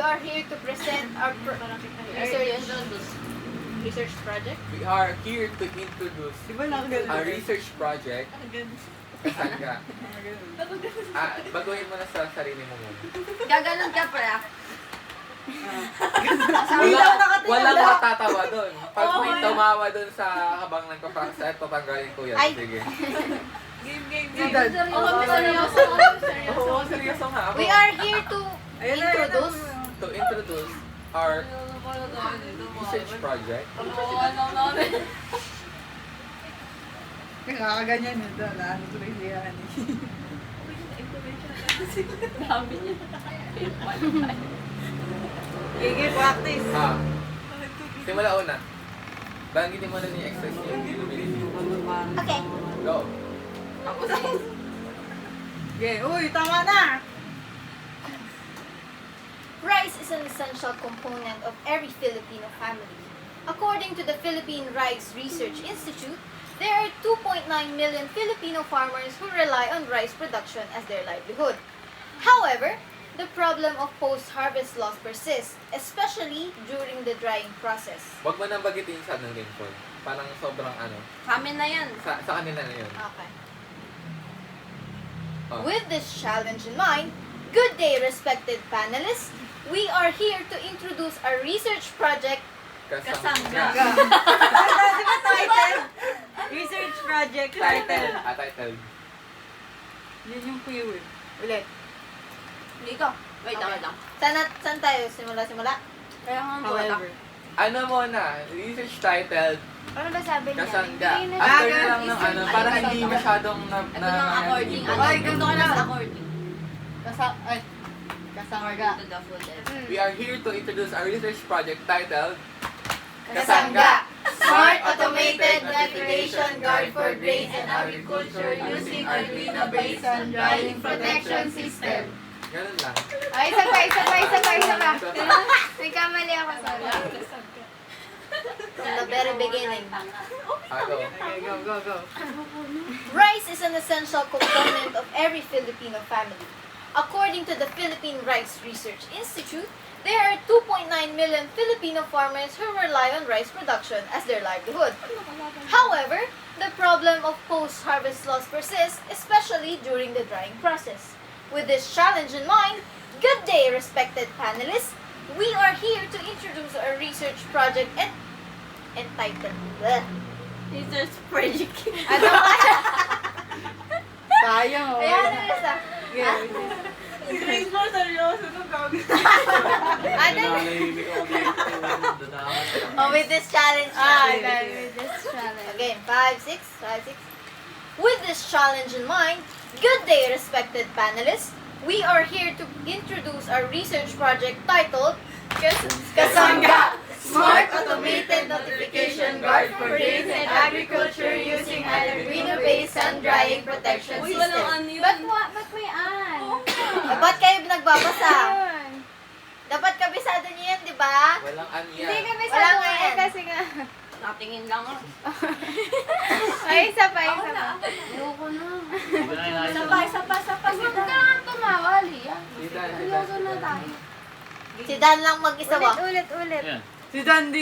are here to present our research project. We are here to introduce Di ba nakaganon? a research project. Saan ka? Baguhin mo na sa sarili mo muna. Gaganon ka pala. Walang matatawa doon. Pag may tumawa doon sa habang nagpapaksa, tatanggalin ko yan. Ay. Sige. Game. Oo, seryoso nga ako. We are here to introduce. To introduce our research project. Nakakaganyan yun doon. Ano tuloy siya yan Gigi, practice. Simula una. Banggitin mo na ni exercise niyo. Okay. Go. Okay, uy, tama na! Rice is an essential component of every Filipino family. According to the Philippine Rice Research Institute, there are 2.9 million Filipino farmers who rely on rice production as their livelihood. However, the problem of post-harvest loss persists, especially during the drying process. Huwag mo nang bagitin sa ng rainfall. Parang sobrang ano. Sa amin na yan. Sa kanila na yun. Okay. Oh. With this challenge in mind, good day, respected panelists. We are here to introduce our research project, Kasangga. Di ba title? Research project title. Title. Yun yung keyword. Ulit. Hindi ko. Wait, Okay. lang. Saan tayo? Simula? Kaya nga However. Ano muna? Research title, Ano ba sabi niya? Kasangga. Hindi na- After na lang ng ano, para hindi masyadong na... Ito ng according. Ay, ganito ka na. according. Kasangga. To the full end. We are here to introduce our research project titled Kasangga. Smart Automated Navigation Guard for Grains and Agriculture using Arduino-based sun drying protection system. Ganun lang. Ay, isa pa. May kamali ako sa From the very beginning. Go. Okay, go. Rice is an essential component of every Filipino family. According to the Philippine Rice Research Institute, there are 2.9 million Filipino farmers who rely on rice production as their livelihood. However, the problem of post-harvest loss persists, especially during the drying process. With this challenge in mind, good day, respected panelists. We are here to introduce our research project entitled Research Project. Ano ba? Sayang, oh. Ayan, ano isa? Si Grace mo, seryoso nung gagawin. With this challenge. with this challenge. Again, 5, 6. With this challenge in mind, good day, respected panelists. We are here to introduce our research project titled Kasangga. Smart Automated Notification Guard for Grains and Agriculture using Arduino-based sun drying protection system. Ba't may ba't kayo nagbabasa? Dapat kabisado niyo yan, di ba? Walang anya. Wala nga yan. Kasi nga. Natingin lang ako. Ay, isa pa. Ayoko na. Isa pa. Huwag ka nga tumawa, Lia. Si Dan. Si Dan lang mag-isa ba? Ulit. Si Dandy.